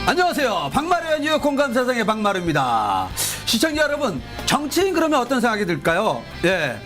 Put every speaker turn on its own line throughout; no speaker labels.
안녕하세요. 박마루의 뉴욕 공감세상의 박마루입니다. 시청자 여러분, 정치인 그러면 어떤 생각이 들까요? 예.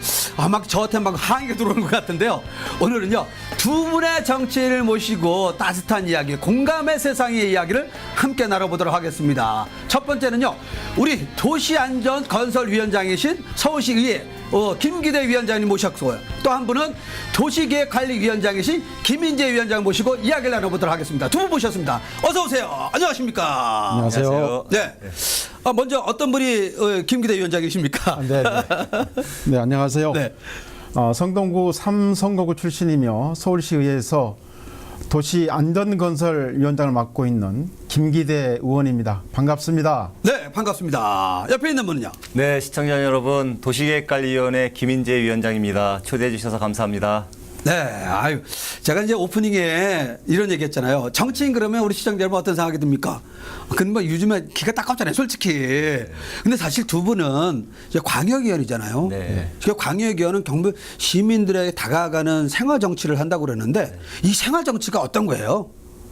막 저한테 막 항의가 들어오는 것 같은데요. 오늘은요, 두 분의 정치인을 모시고 따뜻한 이야기, 공감의 세상의 이야기를 함께 나눠보도록 하겠습니다. 첫 번째는요, 우리 도시안전건설위원장이신 서울시의회 김기대 위원장님 모셨고요. 또 한 분은 도시계획관리위원장이신 김인재 위원장 모시고 이야기를 나눠보도록 하겠습니다. 두 분 모셨습니다. 어서 오세요. 안녕하십니까?
안녕하세요.
네. 먼저 어떤 분이 김기대 위원장이십니까?
네, 네, 안녕하세요.
네.
성동구 3선거구 출신이며 서울시의회에서 도시안전건설위원장을 맡고 있는 김기대 의원입니다. 반갑습니다.
네, 반갑습니다. 옆에 있는 분은요?
네, 시청자 여러분, 도시계획관리위원회 김인재 위원장입니다. 초대해 주셔서 감사합니다.
네, 아유, 제가 이제 오프닝에 이런 얘기 했잖아요. 정치인 그러면 우리 시청자 여러분 어떤 생각이 듭니까? 근데 뭐 요즘에 기가 따갑잖아요, 솔직히. 근데 사실 두 분은 이제 광역위원이잖아요.
네.
광역위원은 경북 시민들에게 다가가는 생활 정치를 한다고 그러는데 이 생활 정치가 어떤 거예요?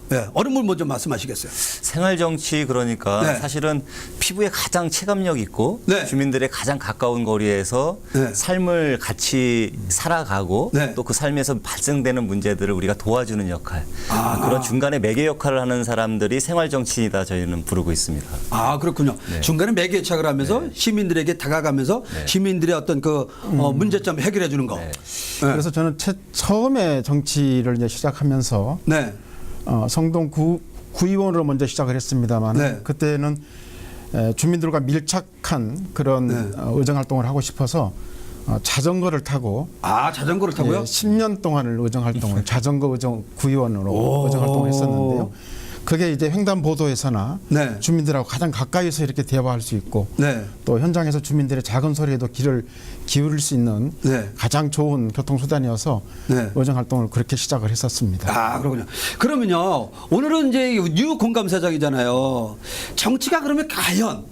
네, 어른 분 먼저 말씀하시겠어요?
생활 정치 그러니까
네.
사실은 피부에 가장 체감력 있고
네.
주민들의 가장 가까운 거리에서
네.
삶을 같이 살아가고
네.
또 그 삶에서 발생되는 문제들을 우리가 도와주는 역할,
아.
그런 중간에 매개 역할을 하는 사람들이 생활 정치인이다 저희는 부르고 있습니다.
아, 그렇군요.
네.
중간에 매개착을 하면서 시민들에게 다가가면서 시민들의 어떤 그 문제점을 해결해 주는 거.
네.
네.
그래서 저는 처음에 정치를 이제 시작하면서
네.
성동구 구의원으로 먼저 시작을 했습니다만
네.
그때는 주민들과 밀착한 그런
네.
의정 활동을 하고 싶어서 자전거를 타고
아, 자전거를 타고요?
10년 동안을 의정 활동을 자전거 의정 구의원으로
오.
의정 활동을 했었는데요. 그게 이제 횡단보도에서나
네.
주민들하고 가장 가까이서 이렇게 대화할 수 있고
네.
또 현장에서 주민들의 작은 소리에도 귀를 기울일 수 있는
네.
가장 좋은 교통수단이어서
네.
의정 활동을 그렇게 시작을 했었습니다.
아, 그렇군요. 그러면요, 오늘은 이제 뉴 공감사장이잖아요. 정치가 그러면 과연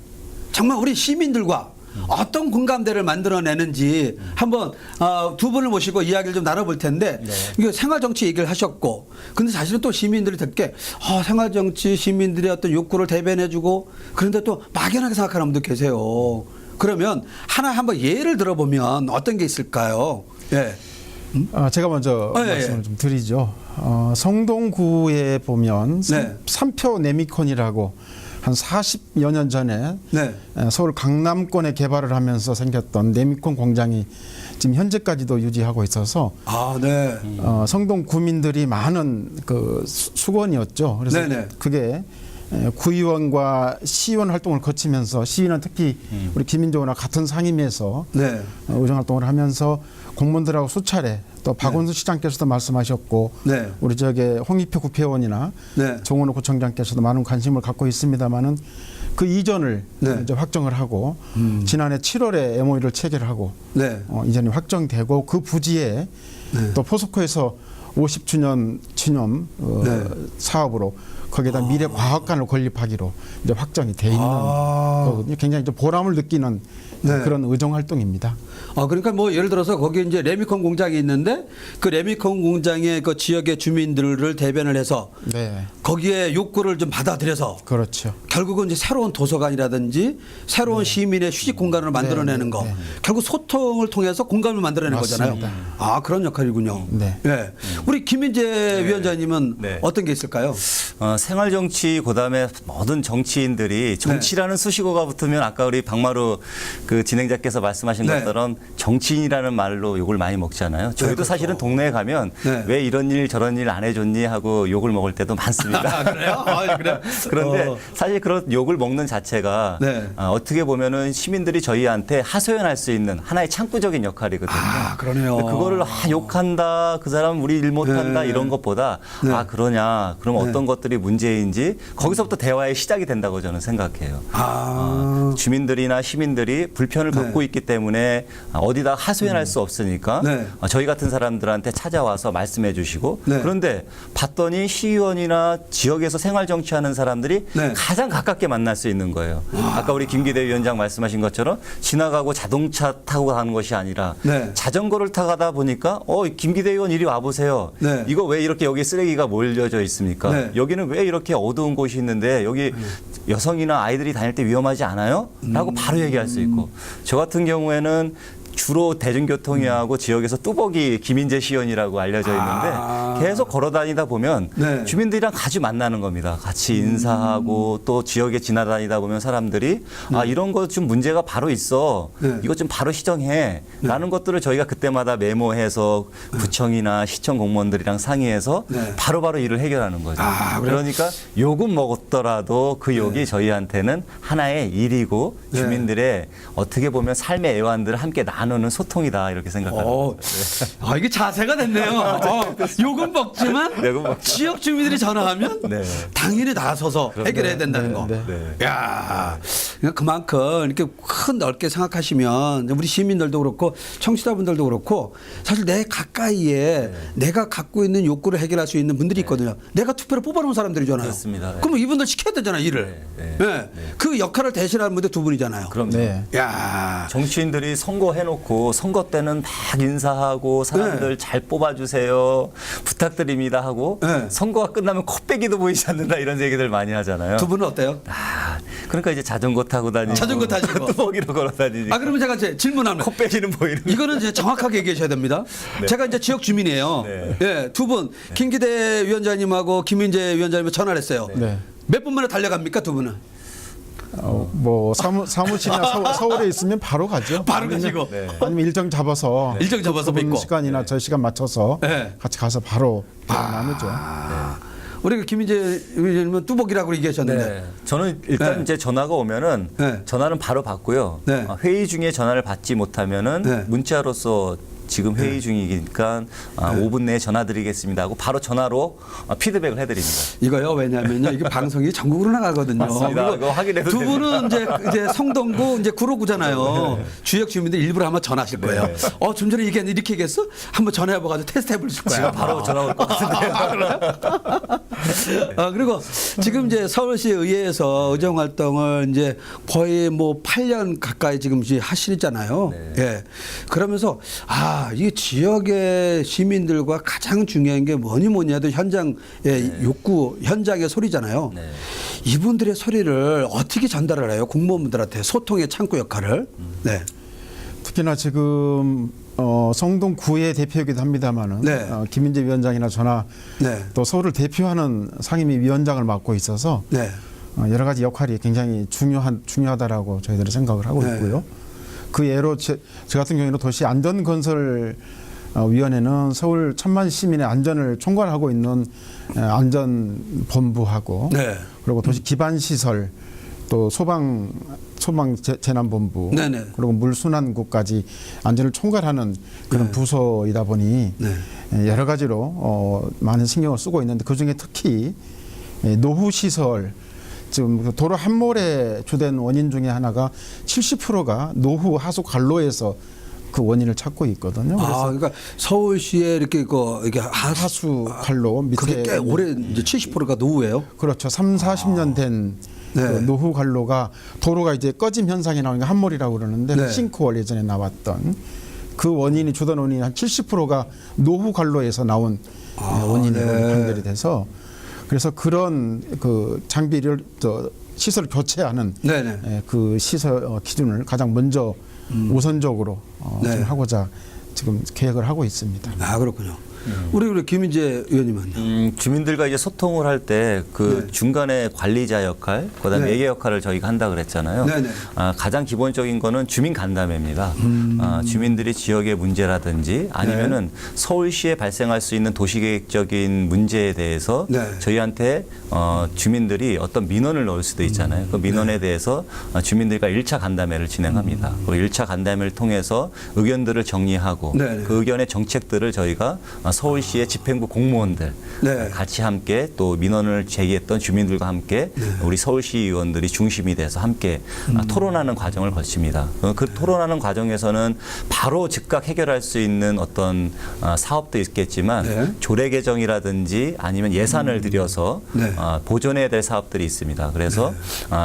정말 우리 시민들과 어떤 공감대를 만들어내는지 한번 두 분을 모시고 이야기를 좀 나눠볼 텐데 이게 생활정치 얘기를 하셨고 근데 사실은 또 시민들이 듣게 생활정치 시민들의 어떤 욕구를 대변해주고 그런데 또 막연하게 생각하는 분도 계세요. 그러면 하나 한번 예를 들어보면 어떤 게 있을까요? 예.
제가 먼저
예,
말씀을
예.
좀 드리죠. 성동구에 보면
네.
삼표 네미콘이라고 한 40여 년 전에
네.
서울 강남권에 개발을 하면서 생겼던 네미콘 공장이 지금 현재까지도 유지하고 있어서
아, 네.
성동 구민들이 많은 그 수건이었죠. 그래서
네네.
그게 구의원과 시의원 활동을 거치면서 시의원은 특히 우리 김인재 의원과 같은 상임위에서
네.
의정 활동을 하면서 공무원들하고 수차례 또 박원순 시장께서도 말씀하셨고
네.
우리 홍익표 국회의원이나
네.
정원호 구청장께서도 많은 관심을 갖고 있습니다만은 그 이전을
네.
이제 확정을 하고 지난해 7월에 MOU를 체결하고
네.
이전이 확정되고 그 부지에 또 포스코에서 50주년 기념
네.
사업으로 거기에다 미래과학관을 건립하기로 이제 확정이 돼 있는 거거든요. 굉장히 이제 보람을 느끼는
네.
그런 의정 활동입니다.
그러니까 뭐 예를 들어서 거기 이제 레미콘 공장이 있는데 그 레미콘 공장의 그 지역의 주민들을 대변을 해서
네,
거기에 욕구를 좀 받아들여서
그렇죠.
결국은 이제 새로운 도서관이라든지 새로운 시민의 휴식 공간을 만들어내는 거. 결국 소통을 통해서 공간을 만들어내는
맞습니다.
거잖아요. 아, 그런 역할이군요.
네.
예. 우리 김인재 위원장님은
네.
어떤 게 있을까요?
생활 정치 그다음에 모든 정치인들이 정치라는 수식어가 붙으면 아까 우리 박마루 그 진행자께서 말씀하신
네.
것처럼 정치인이라는 말로 욕을 많이 먹잖아요. 저희도
그렇죠.
사실은 동네에 가면
네.
왜 이런 일 저런 일 안 해줬니 하고 욕을 먹을 때도 많습니다.
아, 그래요? 아, 그래요?
그런데 사실 그런 욕을 먹는 자체가
네.
어떻게 보면은 시민들이 저희한테 하소연할 수 있는 하나의 창구적인 역할이거든요.
아, 그러네요.
그거를 욕한다, 그 사람 우리 일 못한다
네.
이런 것보다
네.
그러냐, 그럼 어떤 것들이 문제인지 거기서부터 대화의 시작이 된다고 저는 생각해요. 주민들이나 시민들이 불편을 갖고 있기 때문에 어디다 하소연할 수 없으니까
네.
저희 같은 사람들한테 찾아와서 말씀해 주시고
네.
그런데 봤더니 시의원이나 지역에서 생활 정치하는 사람들이
네.
가장 가깝게 만날 수 있는 거예요. 아까 우리 김기대 위원장 말씀하신 것처럼 지나가고 자동차 타고 가는 것이 아니라
네.
자전거를 타고 가다 보니까 김기대 의원 이리 와보세요. 가서
네.
이거 왜 이렇게 여기 쓰레기가 몰려져 있습니까?
네.
여기는 왜 이렇게 어두운 곳이 있는데 여기 여성이나 아이들이 다닐 때 위험하지 않아요? 라고 바로 얘기할 수 있고 저 같은 경우에는 주로 대중교통이하고 지역에서 뚜벅이 김인재 시연이라고 알려져 있는데 계속 걸어 다니다 보면
네.
주민들이랑 자주 만나는 겁니다. 같이 인사하고 또 지역에 지나다니다 보면 사람들이 아 이런 거 좀 문제가 바로 있어.
네.
이거 좀 바로 시정해. 라는 것들을 저희가 그때마다 메모해서 구청이나 시청 공무원들이랑 상의해서
네.
바로바로 일을 해결하는 거죠.
그래요?
그러니까 욕은 먹었더라도 그 욕이 저희한테는 하나의 일이고
네.
주민들의 어떻게 보면 삶의 애환들을 함께 나누는 소통이다 이렇게 생각합니다.
이게 자세가 됐네요. 욕은 먹지만
욕은 먹지만.
지역 주민들이 전화하면
네.
당연히 나서서 해결해야 된다는 거.
네.
야, 그러니까 그만큼 이렇게 큰 넓게 생각하시면 우리 시민들도 그렇고 청취자분들도 그렇고 사실 내 가까이에 내가 갖고 있는 욕구를 해결할 수 있는 분들이 있거든요. 내가 투표로 뽑아놓은 사람들이잖아요.
그렇습니다. 네.
그럼 이분들 시켜야 되잖아 일을.
네.
그 역할을 대신하는 분들 두 분이잖아요.
그럼
네.
야,
정치인들이 선거해놓고 선거 때는 막 인사하고 사람들
네.
잘 뽑아주세요 부탁드립니다 하고
네.
선거가 끝나면 코빼기도 보이지 않는다 이런 얘기들 많이 하잖아요.
두 분은 어때요?
그러니까 이제 자전거 타고 다니고
자전거 타시고.
뚜벅이로 걸어 다니니까
그러면 제가 이제 질문하면
코빼기는 보이는
이거는 이제 정확하게 얘기하셔야 됩니다. 제가 이제 지역 주민이에요.
네.
예, 두 분, 김기대 위원장님하고 김민재 위원장님 전화를 했어요.
네.
몇 분 만에 달려갑니까, 두 분은?
뭐 사무실이나 서울에 있으면 바로 가죠.
바로
아니면-
가시고.
네.
아니면 일정 잡아서
일정 잡아서
그분
뵙고.
시간이나 저희 시간 맞춰서
네.
같이 가서 바로 나누죠.
우리 그 김민재 위원장님은 뚜벅이라고 얘기하셨는데.
네. 저는 일단
네.
이제 전화가 오면은
네.
전화는 바로 받고요.
네.
회의 중에 전화를 받지 못하면은
네.
문자로서 지금 회의 중이니까 5분 내에 전화 드리겠습니다 하고 바로 전화로 피드백을 해드립니다.
이거요, 왜냐면요. 이게 방송이 전국으로 나가거든요.
맞습니다.
그리고
그거 확인해도
두
됩니다.
분은 이제 성동구 이제 구로구잖아요. 지역 주민들 일부러 한번 전화하실 거예요.
네.
좀 전에 얘기했는데 이렇게 얘기했어? 한번 전화해봐가지고 테스트 해보실 거예요.
지금 바로 전화 올 것 같은데요.
그리고 지금 이제 서울시 의회에서 의정 활동을 이제 거의 뭐 8년 가까이 지금 이제 하시잖아요.
네.
예. 그러면서 이게 지역의 시민들과 가장 중요한 게 뭐니 해도 현장의 욕구, 현장의 소리잖아요.
네.
이분들의 소리를 어떻게 전달을 해요? 공무원분들한테 소통의 창구 역할을. 네.
특히나 지금 성동구의 대표이기도 합니다만은
네.
김민재 위원장이나 저나
네.
또 서울을 대표하는 상임위 위원장을 맡고 있어서
네.
여러 가지 역할이 굉장히 중요하다라고 저희들은 생각을 하고
네.
있고요. 그 예로 제 같은 경우에는 도시 안전건설 위원회는 서울 1,000만 시민의 안전을 총괄하고 있는 안전본부하고
네.
그리고 도시 기반 시설 또 소방 재난본부
네네.
그리고 물순환국까지 안전을 총괄하는 그런
네.
부서이다 보니
네.
여러 가지로 많은 신경을 쓰고 있는데 그중에 특히 노후 시설 지금 도로 함몰의 주된 원인 중에 하나가 70%가 노후 하수 관로에서 그 원인을 찾고 있거든요. 그래서
그러니까 서울시에 이렇게 이게
하수 관로 밑에
그게 꽤 오래 이제 70%가 노후예요.
그렇죠. 30-40년 된
네.
그 노후 관로가 도로가 이제 꺼짐 현상이 나오니까 함몰이라고 그러는데
네.
싱크홀 예전에 나왔던 그 원인이 주된 원인이 한 70%가 노후 관로에서 나온 원인으로
네.
판별이 돼서 그래서 그런 그 장비를 시설 교체하는
네네.
그 시설 기준을 가장 먼저 우선적으로
네.
좀 하고자 지금 계획을 하고 있습니다.
그렇군요. 우리 김민재 의원님은요.
주민들과 이제 소통을 할 때 그
네.
중간에 관리자 역할, 그다음에
네.
예계 역할을 저희가 한다 그랬잖아요.
네네.
가장 기본적인 거는 주민 간담회입니다. 주민들이 지역의 문제라든지 아니면은 서울시에 발생할 수 있는 도시계획적인 문제에 대해서
네.
저희한테 주민들이 어떤 민원을 넣을 수도 있잖아요. 그 민원에 대해서 주민들과 1차 간담회를 진행합니다. 그리고 1차 간담회를 통해서 의견들을 정리하고
네네.
그 의견의 정책들을 저희가 서울시의 집행부 공무원들
네.
같이 함께 또 민원을 제기했던 주민들과 함께 우리 서울시 의원들이 중심이 돼서 함께 토론하는 과정을 거칩니다. 그 토론하는 과정에서는 바로 즉각 해결할 수 있는 어떤 사업도 있겠지만
네.
조례 개정이라든지 아니면 예산을 들여서
네.
보존해야 될 사업들이 있습니다. 그래서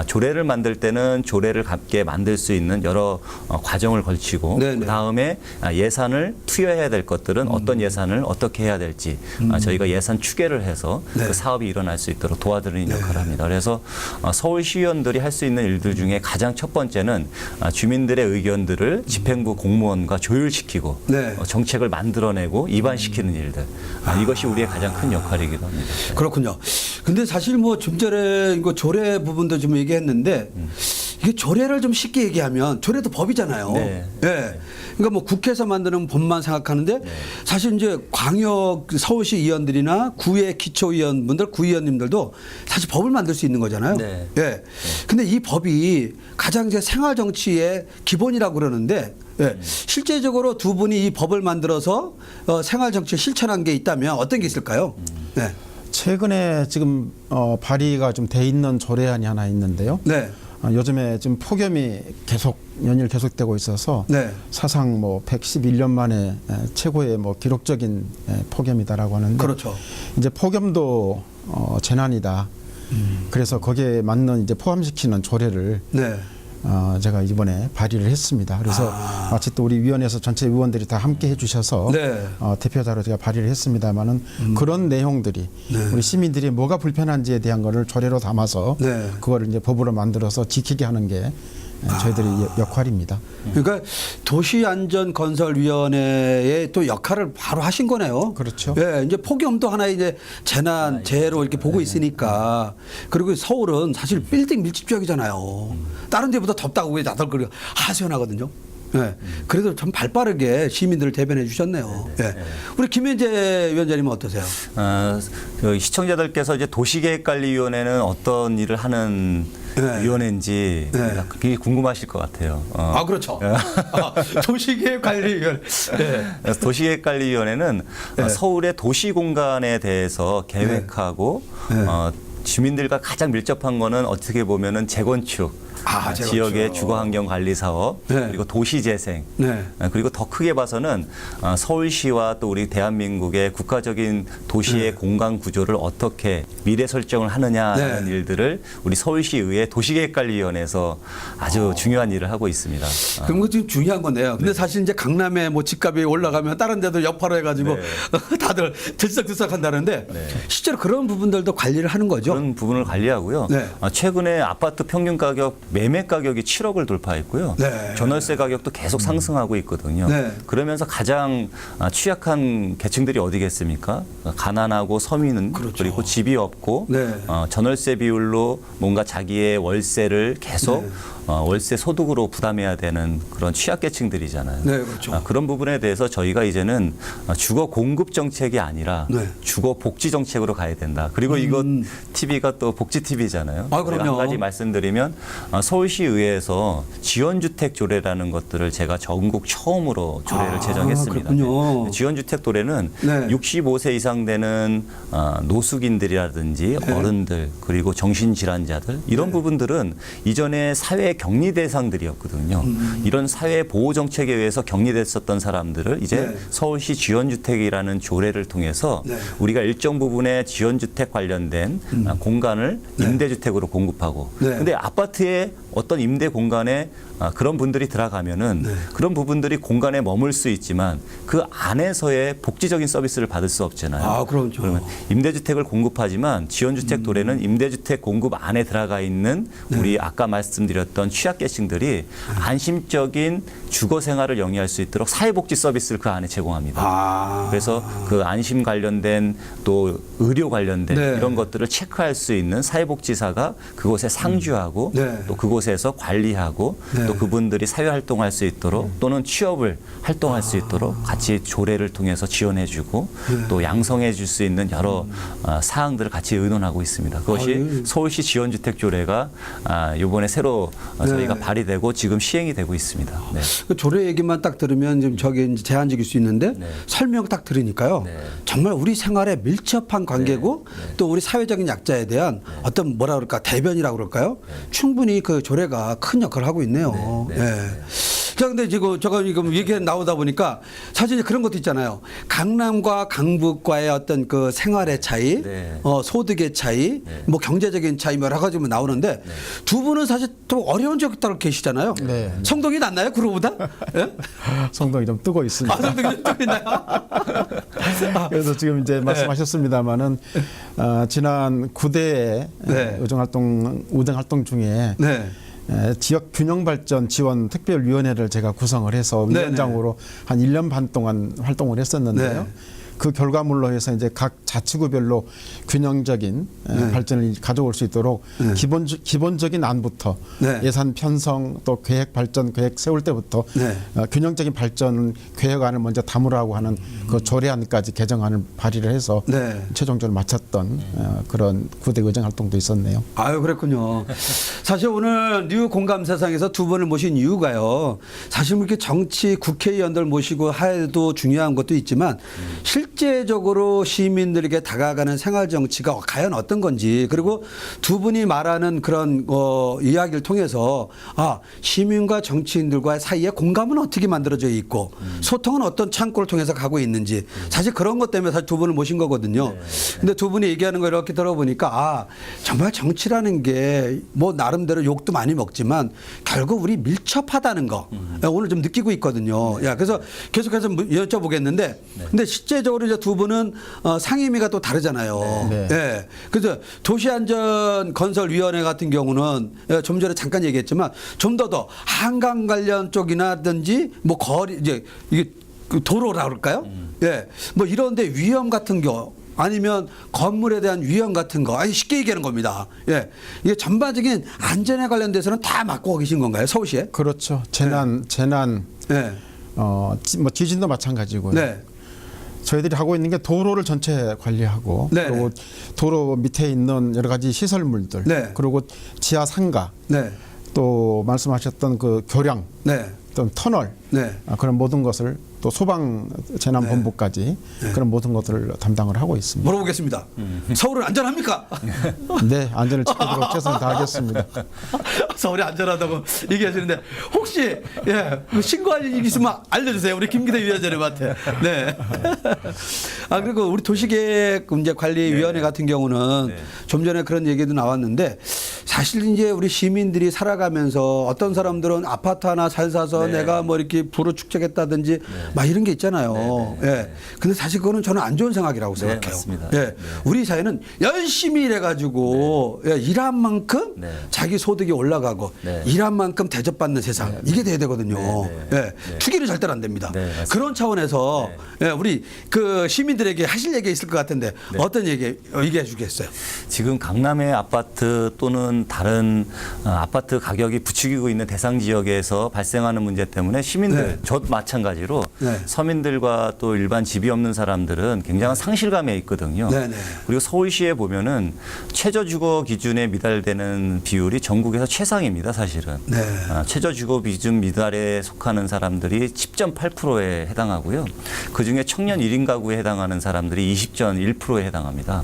조례를 만들 때는 조례를 함께 만들 수 있는 여러 과정을 걸치고
네, 네.
그다음에 예산을 투여해야 될 것들은 어떤 예산을 어떻게 해야 될지 저희가 예산 추계를 해서
네.
그 사업이 일어날 수 있도록 도와드리는 역할을 합니다. 그래서 서울시의원들이 할 수 있는 일들 중에 가장 첫 번째는 주민들의 의견들을 집행부 공무원과 조율시키고
네.
정책을 만들어내고 입안시키는 일들. 이것이 우리의 가장 큰 역할이기도 합니다.
그렇군요. 근데 사실 뭐 좀 전에 이거 조례 부분도 좀 얘기했는데 이게 조례를 좀 쉽게 얘기하면 조례도 법이잖아요.
네.
예. 그러니까 뭐 국회에서 만드는 법만 생각하는데 사실 이제 광역 서울시 의원들이나 구의 기초의원분들, 구의원님들도 사실 법을 만들 수 있는 거잖아요.
네.
예. 근데 이 법이 가장 이제 생활 정치의 기본이라고 그러는데 예. 실제적으로 두 분이 이 법을 만들어서 생활 정치를 실천한 게 있다면 어떤 게 있을까요? 네.
최근에 지금 발의가 좀 돼 있는 조례안이 하나 있는데요.
네.
요즘에 지금 폭염이 연일 계속되고 있어서
네.
사상 뭐 111년 만에 최고의 뭐 기록적인 폭염이다라고 하는데
그렇죠.
이제 폭염도 재난이다. 그래서 거기에 맞는 이제 포함시키는 조례를
네.
제가 이번에 발의를 했습니다. 그래서 마치 또 우리 위원회에서 전체 의원들이 다 함께 해주셔서
네.
대표자로 제가 발의를 했습니다만은 그런 내용들이 우리 시민들이 뭐가 불편한지에 대한 거를 조례로 담아서
네.
그거를 이제 법으로 만들어서 지키게 하는 게 저희들의 역할입니다.
그러니까 도시안전건설위원회의 또 역할을 바로 하신 거네요.
그렇죠.
예, 이제 폭염도 하나의 이제 재난, 재해로 이렇게 보고 있으니까. 그리고 서울은 사실 빌딩 밀집 지역이잖아요. 다른 데보다 덥다고 왜 나들거리고 하소연하거든요. 예. 그래도 참 발빠르게 시민들을 대변해 주셨네요. 예. 우리 김현재 위원장님은 어떠세요?
그 시청자들께서 이제 도시계획관리위원회는 어떤 일을 하는
네.
위원회인지
네.
그게 궁금하실 것 같아요.
아, 그렇죠. 도시계획관리위원회. 예.
그래서 도시계획관리위원회는
네.
서울의 도시공간에 대해서 계획하고
네.
주민들과 가장 밀접한 거는 어떻게 보면은 재건축,
재건축.
지역의 주거환경 관리 사업,
네.
그리고 도시재생,
네.
그리고 더 크게 봐서는 서울시와 또 우리 대한민국의 국가적인 도시의 공간 구조를 어떻게 미래 설정을 하느냐라는
네.
일들을 우리 서울시의회 도시계획관리위원회에서 아주 중요한 일을 하고 있습니다.
그럼 그 지금 중요한 건데요. 근데 사실 이제 강남에 뭐 집값이 올라가면 다른 데도 여파로 해가지고 다들 들썩들썩 한다는데 실제로 그런 부분들도 관리를 하는 거죠.
그런 부분을 관리하고요.
네.
최근에 아파트 평균 가격, 매매 가격이 7억을 돌파했고요.
네.
전월세 가격도 계속 상승하고 있거든요.
네.
그러면서 가장 취약한 계층들이 어디겠습니까? 가난하고 서민은
그렇죠.
그리고 집이 없고
네.
전월세 비율로 뭔가 자기의 월세를 계속 월세 소득으로 부담해야 되는 그런 취약계층들이잖아요.
네, 그렇죠.
그런 부분에 대해서 저희가 이제는 주거 공급 정책이 아니라
네.
주거 복지 정책으로 가야 된다. 그리고 이거 TV가 또 복지 TV잖아요.
아, 그럼요.
한 가지 말씀드리면 서울시의회에서 지원주택 조례라는 것들을 제가 전국 처음으로 조례를 제정했습니다.
그렇군요.
네. 지원주택 조례는
네.
65세 이상 되는 노숙인들이라든지 어른들 그리고 정신질환자들 이런 부분들은 이전에 사회 격리 대상들이었거든요. 이런 사회 보호 정책에 의해서 격리됐었던 사람들을 이제
네.
서울시 지원주택이라는 조례를 통해서
네.
우리가 일정 부분의 지원주택 관련된 공간을 임대주택으로 공급하고
네.
근데 아파트에 어떤 임대 공간에 그런 분들이 들어가면은 그런 부분들이 공간에 머물 수 있지만 그 안에서의 복지적인 서비스를 받을 수 없잖아요.
그렇죠.
그러면 임대주택을 공급하지만 지원주택 도래는 임대주택 공급 안에 들어가 있는 우리 아까 말씀드렸던 취약계층들이 안심적인 주거 생활을 영위할 수 있도록 사회복지 서비스를 그 안에 제공합니다. 그래서 그 안심 관련된 또 의료 관련된
네.
이런 것들을 체크할 수 있는 사회복지사가 그곳에 상주하고
네.
또 그곳에서 관리하고
네.
또 그분들이 사회활동할 수 있도록 또는 취업을 활동할 수 있도록 같이 조례를 통해서 지원해주고 또 양성해줄 수 있는 여러 사항들을 같이 의논하고 있습니다. 그것이 서울시 지원주택 조례가 이번에 새로 저희가 발의되고 지금 시행이 되고 있습니다. 네.
그 조례 얘기만 딱 들으면 지금 저게 이제 제한적일 수 있는데
네.
설명 딱 들으니까요.
네.
정말 우리 생활에 밀접한 관계고 또 우리 사회적인 약자에 대한 어떤 뭐라 그럴까 대변이라고 그럴까요? 충분히 그 조례가 큰 역할을 하고 있네요. 예. 자, 근데 지금 제가 지금 얘기 나오다 보니까 사실 이제 그런 것도 있잖아요. 강남과 강북과의 어떤 그 생활의 차이,
네.
소득의 차이,
네.
뭐 경제적인 차이 여러 가지 나오는데 두 분은 사실 또 어려운 지역 따로 계시잖아요.
네.
성동이 낫나요? 그러보다? 예?
성동이 좀 뜨고 있습니다.
아, 성동이 좀 있나요?
그래서 지금 이제 말씀하셨습니다마는 지난 9대
네.
의정활동 중에
네.
지역 균형 발전 지원 특별위원회를 제가 구성을 해서
네,
위원장으로 한 1년 반 동안 활동을 했었는데요.
네.
그 결과물로 해서 이제 각 자치구별로 균형적인
네.
발전을 가져올 수 있도록
네.
기본적인 안부터
네.
예산 편성 또 계획 발전 계획 세울 때부터
네.
균형적인 발전 계획안을 먼저 담으라고 하는 그 조례안까지 개정안을 발의를 해서
네.
최종적으로 마쳤던 그런 9대 의정 활동도 있었네요.
아유, 그랬군요. 사실 오늘 뉴 공감 세상에서 두 분을 모신 이유가요. 사실 이렇게 정치 국회의원들 모시고 해도 중요한 것도 있지만 실제적으로 시민들에게 다가가는 생활 정치가 과연 어떤 건지, 그리고 두 분이 말하는 그런 이야기를 통해서 시민과 정치인들과의 사이에 공감은 어떻게 만들어져 있고 소통은 어떤 창구를 통해서 가고 있는지, 사실 그런 것 때문에 사실 두 분을 모신 거거든요. 근데 두 분이 얘기하는 거 이렇게 들어보니까 정말 정치라는 게 뭐 나름대로 욕도 많이 먹지만 결국 우리 밀접하다는 거 오늘 좀 느끼고 있거든요. 야, 그래서 계속해서 여쭤보겠는데 근데 실제적으로 이제 두 분은 상임위가 또 다르잖아요.
네.
예. 그래서 도시안전건설위원회 같은 경우는 좀 전에 잠깐 얘기했지만 좀 더 한강 관련 쪽이나든지 뭐 거리 이제 이게 그 도로라 그럴까요? 예. 뭐 이런데 위험 같은 경우 아니면 건물에 대한 위험 같은 거, 아니 쉽게 얘기하는 겁니다. 예, 이게 전반적인 안전에 관련돼서는 다 맡고 계신 건가요, 서울시에?
그렇죠. 재난
네.
뭐 지진도 마찬가지고요.
네.
저희들이 하고 있는 게 도로를 전체 관리하고
네.
그리고 도로 밑에 있는 여러 가지 시설물들
네.
그리고 지하 상가
네.
또 말씀하셨던 그 교량
네.
또 터널
네.
그런 모든 것을 또 소방 재난본부까지 그런 모든 것들을 담당을 하고 있습니다.
물어보겠습니다. 서울은 안전합니까?
네, 안전을 지키도록 최선을 다하겠습니다.
서울이 안전하다고 얘기하시는데 혹시 신고할 일이 있으면 알려주세요. 우리 김기대 위원장님한테. 네. 그리고 우리 도시계획 이제 관리위원회 같은 경우는 좀 전에 그런 얘기도 나왔는데 사실 이제 우리 시민들이 살아가면서 어떤 사람들은 아파트 하나 잘 사서 내가 뭐 이렇게 부를 축적했다든지 막 이런 게 있잖아요. 예. 근데 사실 그거는 저는 안 좋은 생각이라고 생각해요.
맞습니다.
예. 우리 사회는 열심히 일해가지고 일한 만큼 자기 소득이 올라가고 일한 만큼 대접받는 세상 이게 돼야 되거든요. 예. 투기는 절대로 안 됩니다. 그런 차원에서 우리 그 시민들에게 하실 얘기 있을 것 같은데 어떤 얘기해 주겠어요?
지금 강남의 아파트 또는 다른 아파트 가격이 부추기고 있는 대상 지역에서 발생하는 문제 때문에 시민들, 저 마찬가지로 서민들과 또 일반 집이 없는 사람들은 굉장한 상실감에 있거든요. 그리고 서울시에 보면은 최저주거 기준에 미달되는 비율이 전국에서 최상입니다, 사실은. 최저주거 기준 미달에 속하는 사람들이 10.8%에 해당하고요. 그중에 청년 1인 가구에 해당하는 사람들이 20.1%에 해당합니다.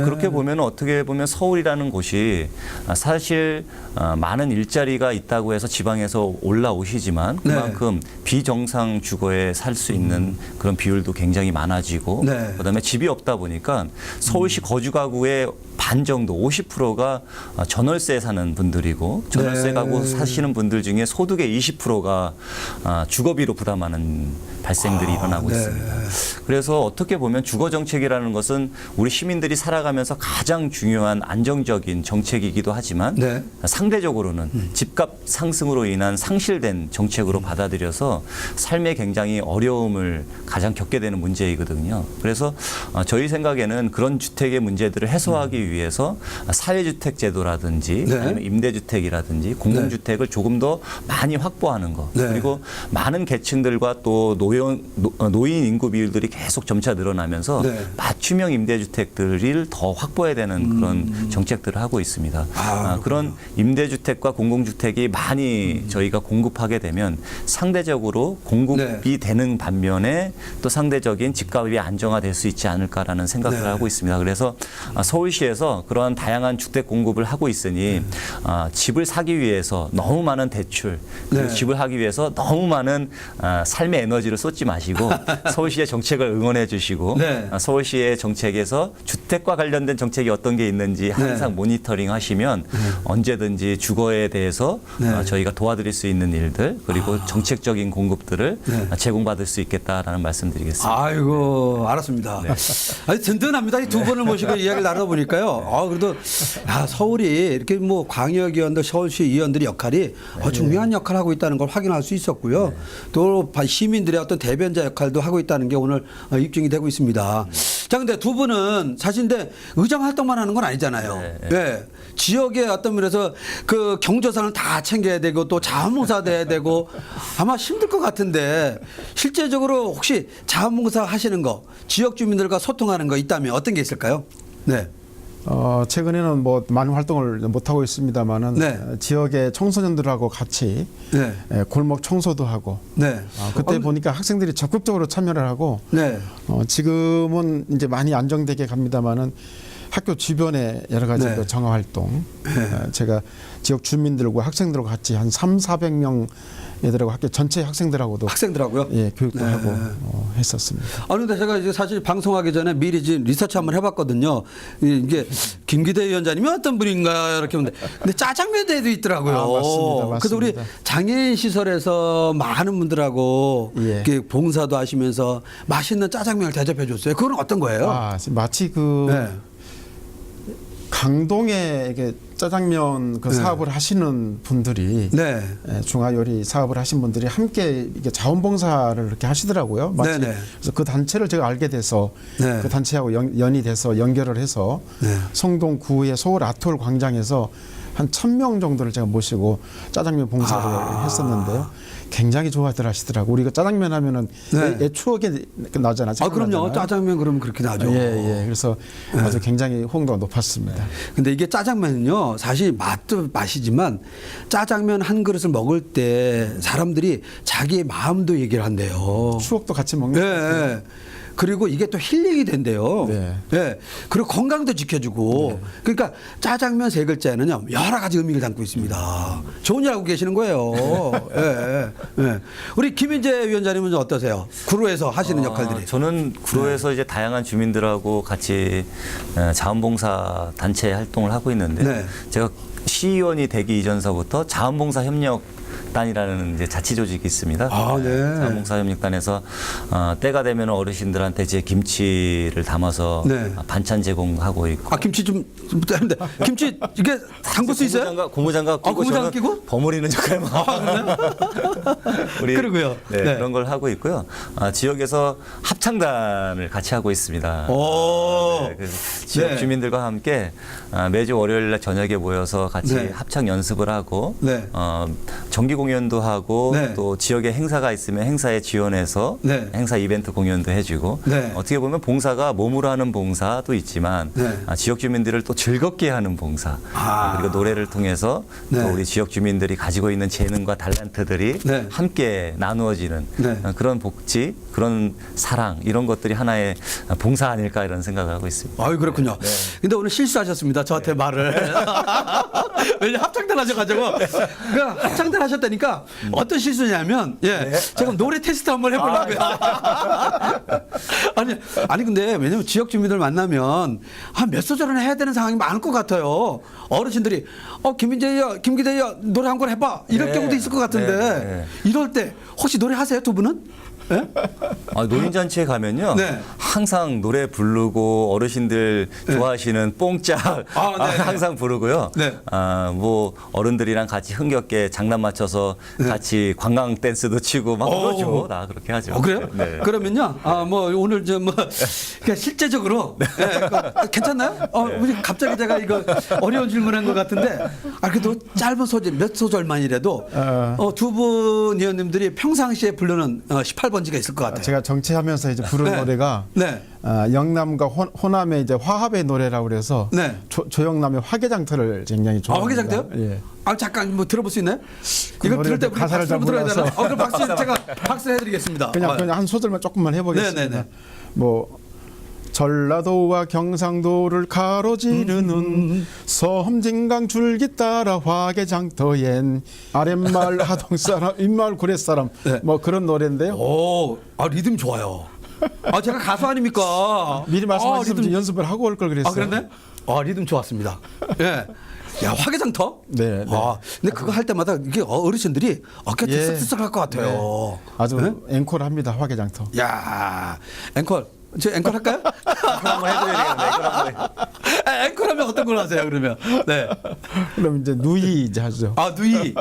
그렇게 보면 어떻게 보면 서울이라는 곳이 사실 많은 일자리가 있다고 해서 지방에서 올라오시지만 그만큼 비정상 주거에 살 수 있는 그런 비율도 굉장히 많아지고 그다음에 집이 없다 보니까 서울시 거주 가구의 반 정도 50%가 전월세 사는 분들이고 전월세 가구 사시는 분들 중에 소득의 20%가 주거비로 부담하는 발생들이 일어나고 있습니다. 그래서 어떻게 보면 주거 정책이라는 것은 우리 시민들이 살아가면서 가장 중요한 안정적인 정책이기도 하지만 상대적으로는 집값 상승으로 인한 상실된 정책으로 받아들여서 삶에 굉장히 어려움을 가장 겪게 되는 문제이거든요. 그래서 저희 생각에는 그런 주택의 문제들을 해소하기 위해서 사회주택 제도라든지 아니면 임대주택이라든지 공공주택을 조금 더 많이 확보하는 것 그리고 많은 계층들과 또 노인 인구 비율들이 계속 점차 늘어나면서
네.
맞춤형 임대주택들을 더 확보해야 되는 그런 정책들을 하고 있습니다. 그런 임대주택과 공공주택이 많이 저희가 공급하게 되면 상대적으로 공급이 되는 반면에 또 상대적인 집값이 안정화될 수 있지 않을까라는 생각을
네.
하고 있습니다. 그래서 서울시에서 그러한 다양한 주택 공급을 하고 있으니 집을 사기 위해서 너무 많은 대출, 그리고
네.
집을 하기 위해서 너무 많은 삶의 에너지를 쏟지 마시고 서울시의 정책을 응원해 주시고
네.
서울시의 정책에서 주택과 관련된 정책이 어떤 게 있는지 항상 모니터링 하시면 언제든지 주거에 대해서
네.
저희가 도와드릴 수 있는 일들 그리고 정책적인 공급들을
네.
제공받을 수 있겠다라는 말씀드리겠습니다.
아이고 알았습니다. 아니 든든합니다. 이 두 분을 모시고 이야기를 나눠보니까요. 그래도 서울이 이렇게 뭐 광역의원들, 서울시 의원들의 역할이 중요한 역할을 하고 있다는 걸 확인할 수 있었고요. 또 시민들의 어떤 대변자 역할도 하고 있다는 게 오늘 입증이 되고 있습니다. 자, 근데 두 분은 사실 근데 의정 활동만 하는 건 아니잖아요. 네. 지역의 어떤 면에서 그 경조사를 다 챙겨야 되고 또 자원봉사 돼야 되고 아마 힘들 것 같은데 실제적으로 혹시 자원봉사 하시는 거 지역 주민들과 소통하는 거 있다면 어떤 게 있을까요? 네.
최근에는 뭐 많은 활동을 못 하고 있습니다만은
네.
지역의 청소년들하고 같이
네.
골목 청소도 하고
네.
그때 보니까 학생들이 적극적으로 참여를 하고
네.
지금은 이제 많이 안정되게 갑니다만은 학교 주변에 여러 가지
네.
그 정화 활동 제가 지역 주민들과 학생들과 같이 한 300~400명 애들하고 학교 전체 학생들하고도
학생들하고요?
교육도
네.
하고 했었습니다.
그런데 제가 이제 사실 방송하기 전에 미리 지금 리서치 한번 해봤거든요. 이게 김기대 위원장님이 어떤 분인가 이렇게 보는데 근데 짜장면 대회도 있더라고요.
맞습니다.
그래서 우리
맞습니다.
장애인 시설에서 많은 분들하고
예.
이렇게 봉사도 하시면서 맛있는 짜장면을 대접해 줬어요. 그건 어떤 거예요?
마치 그
네.
강동에 이게 짜장면 그
네.
사업을 하시는 분들이
네.
중화요리 사업을 하신 분들이 함께 이게 자원봉사를 이렇게 하시더라고요. 마치
네네.
그래서 그 단체를 제가 알게 돼서
네.
그 단체하고 연이 돼서 연결을 해서
네.
성동구의 서울 아트홀 광장에서 한 1,000명 정도를 제가 모시고 짜장면 봉사를 했었는데요. 굉장히 좋아들 하시더라고. 우리가 짜장면 하면은
네.
추억이 나잖아요.
그럼요.
생각나잖아요.
짜장면 그러면 그렇게 나죠.
예. 그래서 아주 굉장히 호응도가 높았습니다.
근데 이게 짜장면은요, 사실 맛도 맛이지만 짜장면 한 그릇을 먹을 때 사람들이 자기의 마음도 얘기를 한대요.
추억도 같이 먹는 것 같아요.
네. 그리고 이게 또 힐링이 된대요.
네.
네. 그리고 건강도 지켜주고. 그러니까 짜장면 세 글자에는요 여러 가지 의미를 담고 있습니다. 좋은 일 하고 계시는 거예요. 예. 예. 우리 김인재 위원장님은 어떠세요? 구로에서 하시는 역할들이.
저는 구로에서 이제 다양한 주민들하고 같이 자원봉사 단체 활동을 하고 있는데
네.
제가 시의원이 되기 이전서부터 자원봉사 협력단이라는 이제 자치 조직이 있습니다.
네.
자원봉사 협력단에서 때가 되면 어르신들한테 제 김치를 담아서
네.
반찬 제공하고 있고.
김치 좀 하는데 김치 이게 담글 수 있어요?
고무장갑 끼고
고무장갑
저는
끼고?
버무리는 역할만. 우리
그러고요.
네,
네.
그런 걸 하고 있고요. 지역에서 합창단을 같이 하고 있습니다.
오.
네, 그래서 지역
네.
주민들과 함께 매주 월요일 날 저녁에 모여서 같이
네.
합창 연습을 하고
네.
정기 공연도 하고
네.
또 지역에 행사가 있으면 행사에 지원해서
네.
행사 이벤트 공연도 해주고
네.
어떻게 보면 봉사가 몸으로 하는 봉사도 있지만
네.
지역 주민들을 또 즐겁게 하는 봉사 그리고 노래를 통해서
네.
또 우리 지역 주민들이 가지고 있는 재능과 달란트들이
네.
함께 나누어지는
네.
그런 복지, 그런 사랑 이런 것들이 하나의 봉사 아닐까 이런 생각을 하고 있습니다.
아유 그렇군요.
네.
근데 오늘 실수하셨습니다. 저한테 말을. 왜냐 합창단 하셔가지고 그러니까 합창단 하셨다니까 어떤 실수냐면 제가 노래 테스트 한번 해보려고요. 아니 근데 왜냐면 지역 주민들 만나면 한 몇 소절은 해야 되는 상황이 많을 것 같아요. 어르신들이 김인재야, 김기대야 노래 한 번 해봐 이럴
네.
경우도 있을 것 같은데
네.
이럴 때 혹시 노래 하세요 두 분은? 네?
노인잔치에 가면요.
네.
항상 노래 부르고 어르신들 좋아하시는 뽕짝
네.
항상 부르고요.
네.
뭐 어른들이랑 같이 흥겹게 장난 맞춰서 같이 관광 댄스도 치고 막 그러죠. 다 그렇게 하죠.
그래요?
네.
그러면요. 뭐 오늘 좀 그러니까 실제적으로 괜찮나요? 우리 갑자기 제가 이거 어려운 질문한 것 같은데 그래도 짧은 소절 몇 소절만이라도 두 분 의원님들이 평상시에 부르는 18번 18번지가 있을 것 같아요.
제가 정치하면서 이제 부른
네.
노래가
네.
영남과 호남의 이제 화합의 노래라고 그래서
네.
조영남의 화개장터를 굉장히 좋아합니다.
화개장터요?
예.
아 잠깐 뭐 들어볼 수 있나요?
그
이거 들을 때
노래 가사를
박수 들어야 되나?
몰라서.
그럼 박수 제가 박수 해드리겠습니다.
그냥 한 소절만 조금만 해보겠습니다.
네네네.
뭐 전라도와 경상도를 가로지르는 섬진강 줄기 따라 화개장터엔 아랫마을 하동사람 윗마을 구례사람
네.
뭐 그런 노래인데요.
오, 아 리듬 좋아요. 아 제가 가수 아닙니까?
미리 말씀하셨으면
리듬.
연습을 하고 올 걸 그랬어요.
아 그랬네? 아 리듬 좋았습니다. 예. 야 화개장터?
네, 네.
아 근데 그거 할 때마다 이게 어르신들이 어깨
예.
쓱쓱 할 것 같아요.
아주
네?
앵콜합니다 화개장터.
야 앵콜. 저 앵콜 할까요?
한번 해드려야 되겠네. 앵콜 한번 해.
앵콜 하면 어떤 걸 하세요 그러면? 네.
그럼 이제 누이 이제 하죠.
아 누이.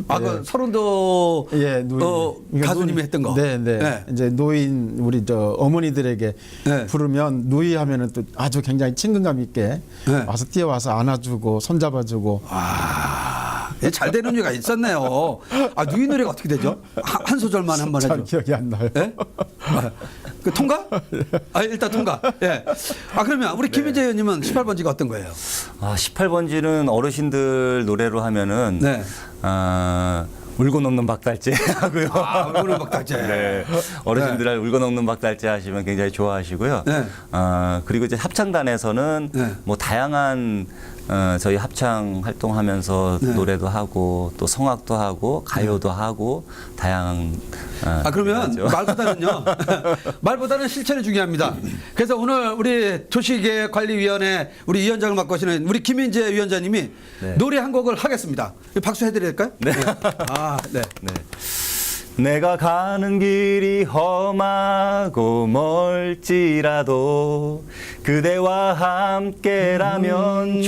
아 그 서른도
예, 누이. 그러니까
가수님이
누이-
했던 거.
네, 네. 이제 노인 우리 저 어머니들에게
네.
부르면 누이 하면은 또 아주 굉장히 친근감 있게
네.
와서 뛰어와서 안아주고 손잡아주고.
아, 예, 잘 되는 이유가 있었네요. 아 누이 노래가 어떻게 되죠? 한 소절만 한번
잘
해줘.
기억이 안 나요.
예? 아, 그 통과? 아 일단 통과. 예. 아 그러면 우리 김희재 의원님은 18번지가 어떤 거예요?
아, 18번지는 어르신들 노래로 하면은
네.
울고 넘는 박달재 하고요.
아, 울고 박달재.
네. 어르신들 울고 넘는 박달재 하시면 굉장히 좋아하시고요.
네.
그리고 이제 합창단에서는
네.
뭐 다양한 저희 합창 활동하면서
네.
노래도 하고 또 성악도 하고 가요도 하고 다양한
아 그러면
하죠.
말보다는요. 말보다는 실천이 중요합니다. 그래서 오늘 우리 도시계획관리위원회 우리 위원장을 맡고 계시는 우리 김인재 위원장님이
네.
노래 한 곡을 하겠습니다. 박수 해드려야 될까요?
네.
아 네.
네. 내가 가는 길이 험하고 멀지라도 그대와 함께라면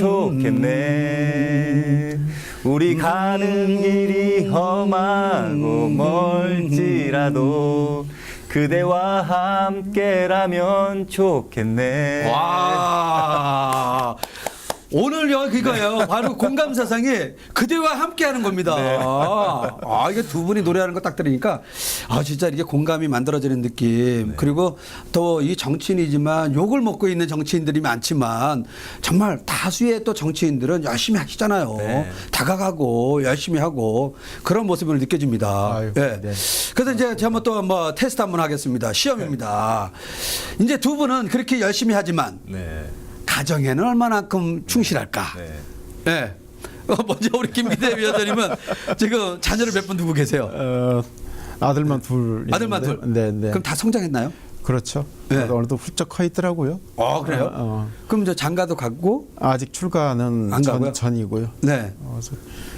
좋겠네. 우리 가는 길이 험하고 멀지라도 그대와 함께라면 좋겠네.
와. 오늘요 그거예요. 바로 공감 사상이 그대와 함께하는 겁니다.
네.
아 이게 두 분이 노래하는 거 딱 들으니까 아 진짜 이게 공감이 만들어지는 느낌. 그리고 또 이 정치인이지만 욕을 먹고 있는 정치인들이 많지만 정말 다수의 또 정치인들은 열심히 하시잖아요.
네.
다가가고 열심히 하고 그런 모습을 느껴집니다.
아유,
예.
네.
그래서 이제 제가 한번 또 뭐 테스트 한번 하겠습니다. 시험입니다. 이제 두 분은 그렇게 열심히 하지만
네.
가정에는 얼마만큼 충실할까?
네.
예. 먼저 우리 김기대 위원장님은 지금 자녀를 몇 분 두고 계세요?
아들만 둘.
아들만 둘.
있는데, 네, 네.
그럼 다 성장했나요?
그렇죠.
네.
어느덧 훌쩍 커 있더라고요.
그래요? 그럼 저 장가도 가고?
아직 출가는
안 가고요?
전이고요.
네.
그래서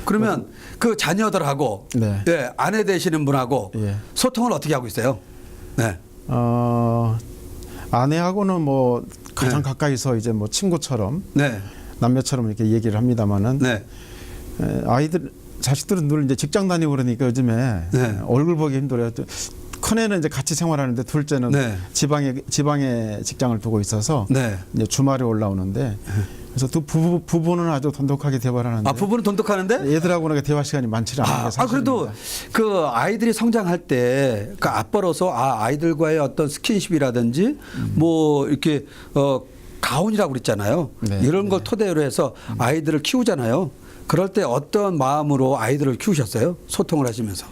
그러면 그 자녀들하고
네.
예, 아내 되시는 분하고
예.
소통을 어떻게 하고 있어요? 네.
아내하고는 뭐 가장
네.
가까이서 이제 뭐 친구처럼
네.
남녀처럼 이렇게 얘기를 합니다만은
네.
아이들 자식들은 늘 이제 직장 다니고 그러니까 요즘에
네.
얼굴 보기 힘들어요. 큰애는 이제 같이 생활하는데 둘째는
네.
지방에 직장을 두고 있어서
네.
이제 주말에 올라오는데 그래서 두 부부는 아주 돈독하게 대화를 하는데
아, 부부는 돈독하는데?
애들하고는 그렇게 대화 시간이 많지 않은 게 사실입니다.
그래도 그 아이들이 성장할 때 그 아빠로서 아이들과의 어떤 스킨십이라든지 뭐 이렇게 가온이라고 그랬잖아요.
네,
이런 걸 토대로 해서 아이들을 키우잖아요. 그럴 때 어떤 마음으로 아이들을 키우셨어요? 소통을 하시면서.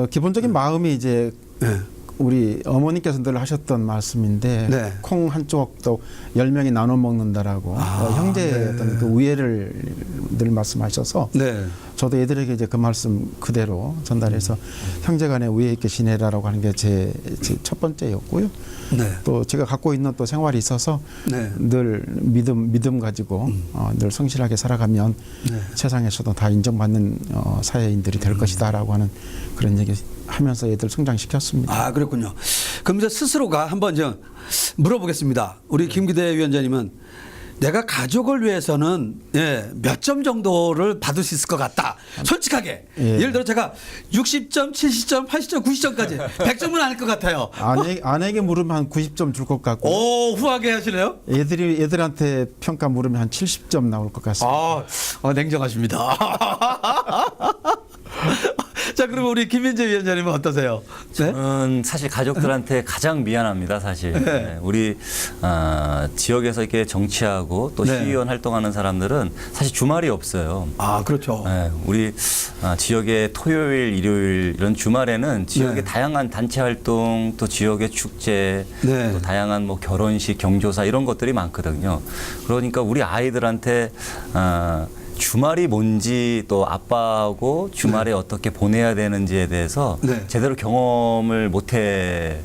기본적인 마음이 이제
네.
우리 어머니께서 늘 하셨던 말씀인데
네.
콩 한 조각도 10명이 나눠 먹는다라고 형제의
네.
어떤 그 우애를 늘 말씀하셔서
네.
저도 애들에게 이제 그 말씀 그대로 전달해서 형제간에 우애 있게 지내라라고 하는 게 제 첫 번째였고요.
네.
또 제가 갖고 있는 또 생활이 있어서
네.
늘 믿음 가지고 늘 성실하게 살아가면
네.
세상에서도 다 인정받는 사회인들이 될 것이다라고 하는 그런 얘기 하면서 애들 성장시켰습니다.
아, 그렇군요. 그럼 이제 스스로가 한번 좀 물어보겠습니다. 우리 김기대 위원장님은 내가 가족을 위해서는 몇 점 정도를 받을 수 있을 것 같다. 솔직하게.
예.
예를 들어 제가 60점, 70점, 80점, 90점까지 100점은 아닐 것 같아요.
아내에게 물으면 한 90점 줄 것 같고
오, 후하게 하시네요.
애들한테 평가 물으면 한 70점 나올 것 같습니다.
냉정하십니다. 자, 그럼 우리 김민재 위원장님은 어떠세요? 네?
저는 사실 가족들한테 가장 미안합니다. 사실 네, 우리 지역에서 이렇게 정치하고 또
네.
시의원 활동하는 사람들은 사실 주말이 없어요.
아, 그렇죠.
네, 우리 지역의 토요일, 일요일 이런 주말에는 지역의
네.
다양한 단체 활동, 또 지역의 축제,
네.
또 다양한 뭐 결혼식, 경조사 이런 것들이 많거든요. 그러니까 우리 아이들한테 주말이 뭔지 또 아빠하고 주말에 어떻게 보내야 되는지에 대해서
네.
제대로 경험을 못했던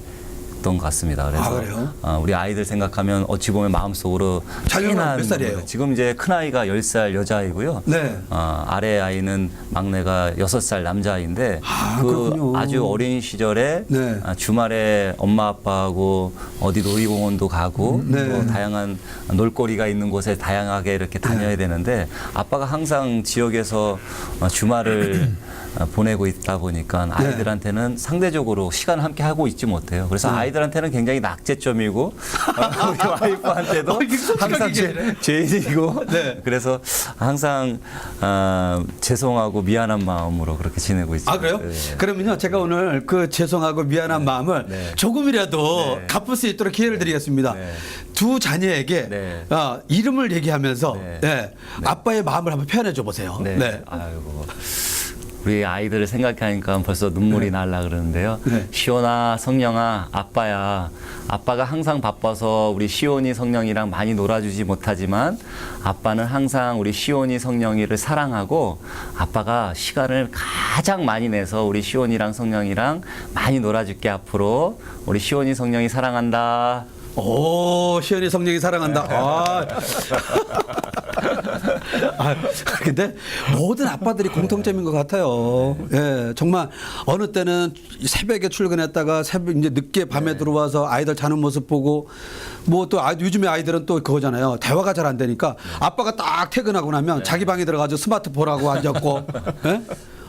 것 같습니다. 그래서
아, 그래요?
우리 아이들 생각하면 어찌 보면 마음속으로
자녀가
찐한
몇 살이에요?
거예요. 지금 이제 큰 아이가 10살 여자아이고요.
네.
아래 아이는 막내가 6살 남자아이인데
아,
그
그렇군요.
아주 어린 시절에
네.
주말에 엄마 아빠하고 어디 놀이공원도 가고
네.
또 다양한 놀거리가 있는 곳에 다양하게 이렇게 다녀야 되는데 아빠가 항상 지역에서 주말을 보내고 있다 보니까 아이들한테는 상대적으로 시간을 함께 하고 있지 못해요. 그래서 아이들한테는 굉장히 낙제점이고 우리 와이프한테도
이게 솔직하게
항상
얘기해.
죄인이고
네.
그래서 항상 죄송하고 미안한 마음으로 그렇게 지내고 있습니다.
아, 그래요?
네.
그러면요, 제가 오늘 그 죄송하고 미안한 마음을
네.
조금이라도
네.
갚을 수 있도록 기회를 드리겠습니다.
네.
두 자녀에게
네.
이름을 얘기하면서
네.
네. 아빠의 마음을 한번 표현해 줘 보세요.
네. 아이고. 우리 아이들을 생각하니까 벌써 눈물이 날라 그러는데요.
네.
시온아, 성령아, 아빠야. 아빠가 항상 바빠서 우리 시온이, 성령이랑 많이 놀아주지 못하지만 아빠는 항상 우리 시온이, 성령이를 사랑하고 아빠가 시간을 가장 많이 내서 우리 시온이랑 성령이랑 많이 놀아줄게 앞으로. 우리 시온이, 성령이 사랑한다.
오, 시연이 성령이 사랑한다. 근데 모든 아빠들이 공통점인 것 같아요. 예, 정말 어느 때는 새벽에 출근했다가 새벽 이제 늦게 밤에 들어와서 아이들 자는 모습 보고 뭐 또 요즘에 아이들은 또 그거잖아요. 대화가 잘 안 되니까 아빠가 딱 퇴근하고 나면 자기 방에 들어가서 스마트폰하고 앉았고. 예?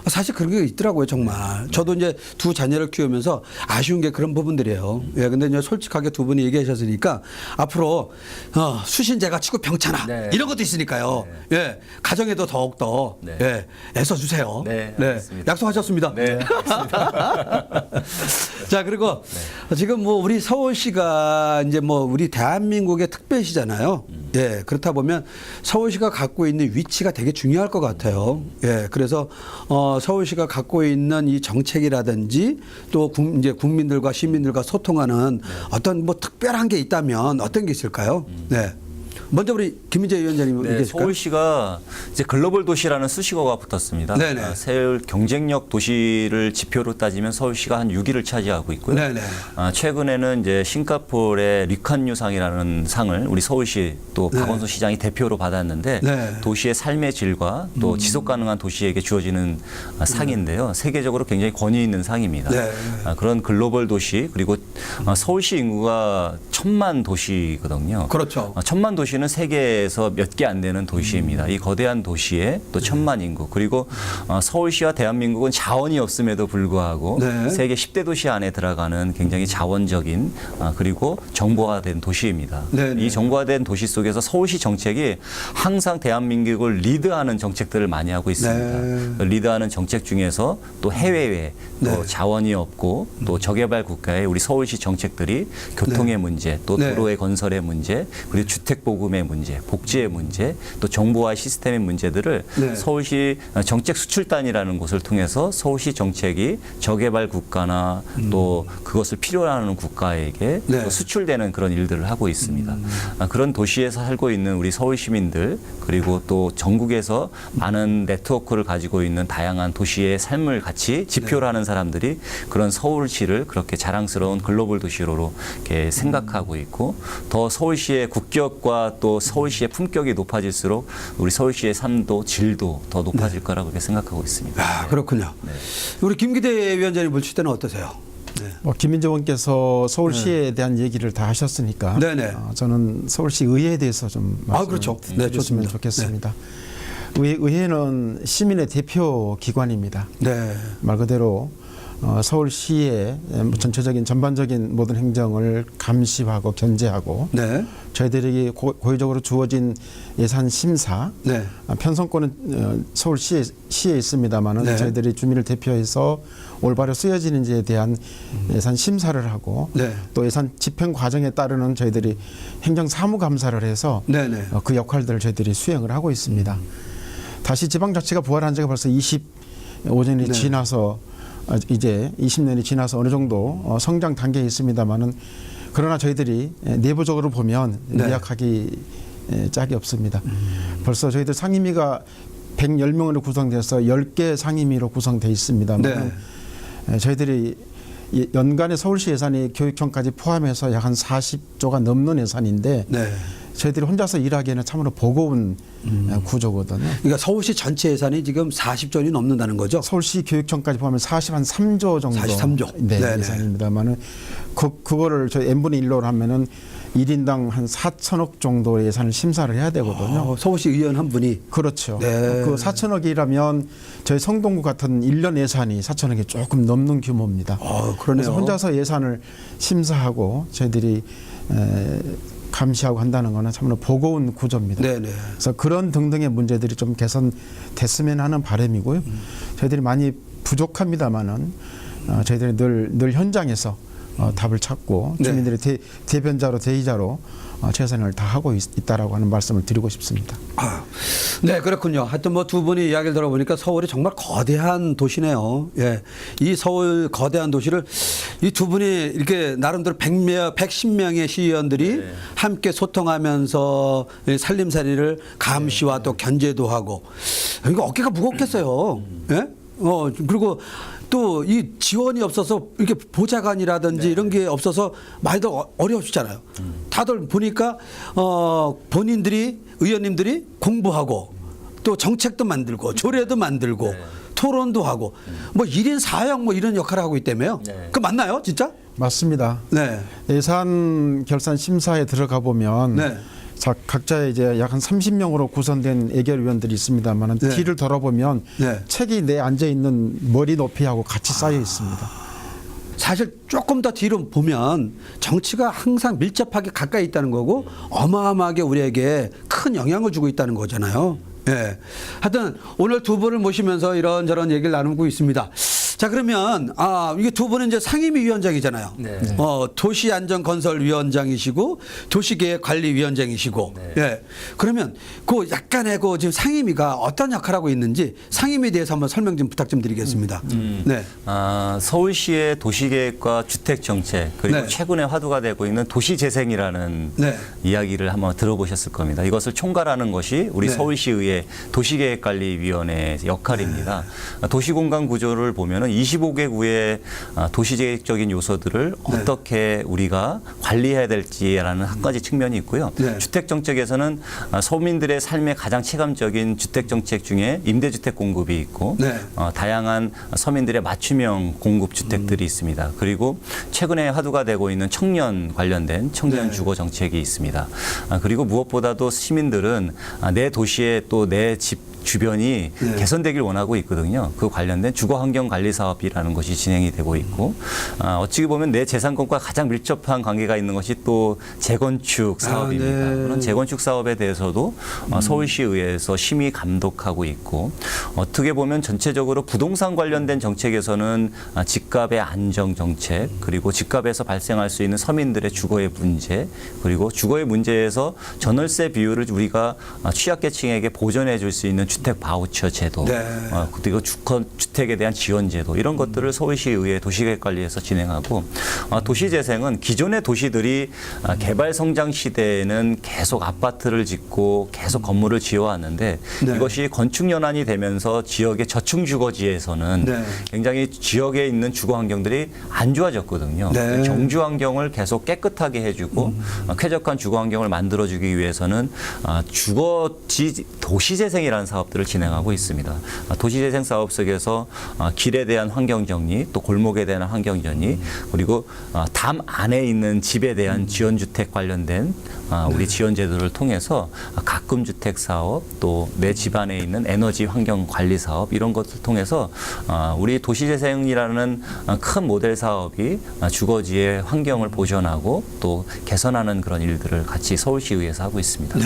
사실 그런 게 있더라고요, 정말. 저도 이제 두 자녀를 키우면서 아쉬운 게 그런 부분들이에요. 예, 근데 이제 솔직하게 두 분이 얘기하셨으니까 앞으로 수신제가 치고 병차나
네.
이런 것도 있으니까요. 예, 가정에도 더욱더
네.
예, 애써주세요.
네, 알겠습니다.
약속하셨습니다.
네,
자, 그리고 지금 뭐 우리 서울시가 이제 뭐 우리 대한민국의 특별시잖아요. 예, 그렇다 보면 서울시가 갖고 있는 위치가 되게 중요할 것 같아요. 예, 그래서 서울시가 갖고 있는 이 정책이라든지 또 이제 국민들과 시민들과 소통하는 어떤 뭐 특별한 게 있다면 어떤 게 있을까요? 네. 먼저 우리 김민재 위원장님
네,
얘기하실까요?
서울시가 이제 글로벌 도시라는 수식어가 붙었습니다.
네네.
세율 경쟁력 도시를 지표로 따지면 서울시가 한 6위를 차지하고 있고요.
네네.
최근에는 이제 싱가포르의 리칸유상이라는 상을 우리 서울시 또
네.
박원순 시장이 대표로 받았는데
네.
도시의 삶의 질과 또 지속 가능한 도시에게 주어지는 상인데요. 세계적으로 굉장히 권위 있는 상입니다.
네.
그런 글로벌 도시 그리고 서울시 인구가 1,000만 도시거든요.
그렇죠.
1,000만 도시는 세계에서 몇 개 안 되는 도시입니다. 이 거대한 도시에 또 1,000만 인구 그리고 서울시와 대한민국은 자원이 없음에도 불구하고
네.
세계 10대 도시 안에 들어가는 굉장히 자원적인 그리고 정보화된 도시입니다.
네, 네.
이 정보화된 도시 속에서 서울시 정책이 항상 대한민국을 리드하는 정책들을 많이 하고 있습니다.
네.
리드하는 정책 중에서 또 해외에 또
네.
자원이 없고 또 저개발 국가의 우리 서울시 정책들이 교통의 문제 또
네.
도로의 건설의 문제 그리고 주택 보급의 문제 복지의 문제 또 정보화 시스템의 문제들을
네.
서울시 정책 수출단이라는 곳을 통해서 서울시 정책이 저개발 국가나 또 그것을 필요로 하는 국가에게
네.
또 수출되는 그런 일들을 하고 있습니다. 그런 도시에서 살고 있는 우리 서울 시민들 그리고 또 전국에서 많은 네트워크를 가지고 있는 다양한 도시의 삶을 같이 지표로 하는 사람들이 그런 서울시를 그렇게 자랑스러운 글로벌 도시로 이렇게 생각하고 있고 더 서울시의 국격과 또 서울시의 품격이 높아질수록 우리 서울시의 삶도 질도 더 높아질 거라고 그렇게 생각하고 있습니다.
아, 그렇군요. 우리 김기대 위원장님 보실 때는 어떠세요? 네.
김민재 의원께서 서울시에 대한 얘기를 다 하셨으니까
네네.
저는 서울시 의회에 대해서 좀 말씀을
그렇죠. 네,
해주시면
좋습니다.
좋겠습니다. 의회는 시민의 대표 기관입니다.
네.
말 그대로 서울시의 전체적인 전반적인 모든 행정을 감시하고 견제하고
네.
저희들이 고의적으로 주어진 예산 심사
네.
편성권은 서울시에 있습니다만은
네.
저희들이 주민을 대표해서 올바로 쓰여지는지에 대한 예산 심사를 하고
네.
또 예산 집행 과정에 따르는 저희들이 행정 사무 감사를 해서
네. 네.
그 역할들을 저희들이 수행을 하고 있습니다. 다시 지방자치가 부활한 지가 벌써 25년이
네.
지나서 이제 20년이 지나서 어느 정도 성장 단계에 있습니다만은 그러나 저희들이 내부적으로 보면
네.
미약하기 짝이 없습니다. 벌써 저희들 상임위가 110명으로 구성돼서 10개 상임위로 구성돼 있습니다만 저희들이 연간의 서울시 예산이 교육청까지 포함해서 약 한 40조가 넘는 예산인데
네.
저희들이 혼자서 일하기에는 참으로 버거운 구조거든요.
그러니까 서울시 전체 예산이 지금 40조 원이 넘는다는 거죠.
서울시 교육청까지 포함하면 43조 정도
43조.
네,
네네.
예산입니다만은 그거를 저희 n분의 1로 하면은 1인당 한 4천억 정도의 예산을 심사를 해야 되거든요.
서울시 의원 한 분이.
그렇죠.
네.
그 4천억이라면 저희 성동구 같은 1년 예산이 4천억이 조금 넘는 규모입니다.
그러네요.
그래서 혼자서 예산을 심사하고 저희들이 감시하고 한다는 것은 참으로 버거운 구조입니다.
네네.
그래서 그런 등등의 문제들이 좀 개선됐으면 하는 바람이고요. 저희들이 많이 부족합니다만은 저희들이 늘 현장에서 답을 찾고
네.
주민들의 대변자로 대의자로 최선을 다하고 있다라고 하는 말씀을 드리고 싶습니다.
네, 그렇군요. 하여튼 뭐 두 분이 이야기를 들어보니까 서울이 정말 거대한 도시네요. 예. 이 서울 거대한 도시를 이 두 분이 이렇게 나름대로 110명의 시의원들이
네.
함께 소통하면서 살림살이를 감시와 또 견제도 하고. 이거 어깨가 무겁겠어요. 예? 그리고 또 이 지원이 없어서 이렇게 보좌관이라든지 이런 게 없어서 많이들 어려우시잖아요. 다들 보니까 본인들이 의원님들이 공부하고 또 정책도 만들고 조례도 만들고
네.
토론도 하고 뭐 1인 4역 뭐 이런 역할을 하고 있다며요.
네.
그거 맞나요, 진짜?
맞습니다.
네.
예산 결산 심사에 들어가 보면
네.
각자의 이제 약 한 30명으로 구성된 예결위원들이 있습니다만
네.
뒤를 돌아보면
네.
책이 내 앉아 있는 머리 높이하고 같이 쌓여 있습니다.
사실 조금 더 뒤로 보면 정치가 항상 밀접하게 가까이 있다는 거고 어마어마하게 우리에게 큰 영향을 주고 있다는 거잖아요. 예. 하여튼 오늘 두 분을 모시면서 이런저런 얘기를 나누고 있습니다. 자, 그러면 이게 두 분은 이제 상임위 위원장이잖아요.
네.
도시안전건설위원장이시고 도시계획관리위원장이시고.
네.
예. 그러면 그 약간의 그 지금 상임위가 어떤 역할을 하고 있는지 상임위에 대해서 한번 설명 좀 부탁 좀 드리겠습니다. 네.
서울시의 도시계획과 주택정책 그리고
네.
최근에 화두가 되고 있는 도시재생이라는
네.
이야기를 한번 들어보셨을 겁니다. 이것을 총괄하는 것이 우리
네.
서울시의회 도시계획관리위원회의 역할입니다. 도시공간 구조를 보면 25개구의 도시계획적인 요소들을 어떻게 우리가 관리해야 될지라는 한 가지 측면이 있고요.
네.
주택정책에서는 서민들의 삶에 가장 체감적인 주택정책 중에 임대주택 공급이 있고
네.
다양한 서민들의 맞춤형 공급 주택들이 있습니다. 그리고 최근에 화두가 되고 있는 청년 관련된 청년
네.
주거 정책이 있습니다. 그리고 무엇보다도 시민들은 내 도시에 또 내 집 주변이
네.
개선되길 원하고 있거든요. 그 관련된 주거환경관리 사업이라는 것이 진행이 되고 있고 어찌 보면 내 재산권과 가장 밀접한 관계가 있는 것이 또 재건축 사업입니다.
네.
그런 재건축 사업에 대해서도 서울시의회에서 심의 감독하고 있고 어떻게 보면 전체적으로 부동산 관련된 정책에서는 집값의 안정 정책 그리고 집값에서 발생할 수 있는 서민들의 주거의 문제 그리고 주거의 문제에서 전월세 비율을 우리가 취약계층에게 보전해 줄 수 있는 주택 바우처 제도,
네.
그리고 주택에 대한 지원 제도 이런 것들을 서울시의회 도시계획관리에서 진행하고 도시재생은 기존의 도시들이 개발 성장 시대에는 계속 아파트를 짓고 계속 건물을 지어왔는데
네.
이것이 건축 연한이 되면서 지역의 저층 주거지에서는
네.
굉장히 지역에 있는 주거 환경들이 안 좋아졌거든요.
네.
경주 환경을 계속 깨끗하게 해주고 쾌적한 주거 환경을 만들어주기 위해서는 주거지 도시재생이라는 사업들을 진행하고 있습니다. 도시재생 사업 속에서 길에 대한 환경정리, 또 골목에 대한 환경정리, 그리고 담 안에 있는 집에 대한 지원주택 관련된 우리 지원 제도를 통해서 가금 주택 사업 또 내 집안에 있는 에너지 환경 관리 사업 이런 것을 통해서 우리 도시재생이라는 큰 모델 사업이 주거지의 환경을 보존하고 또 개선하는 그런 일들을 같이 서울시의회에서 하고 있습니다.
네.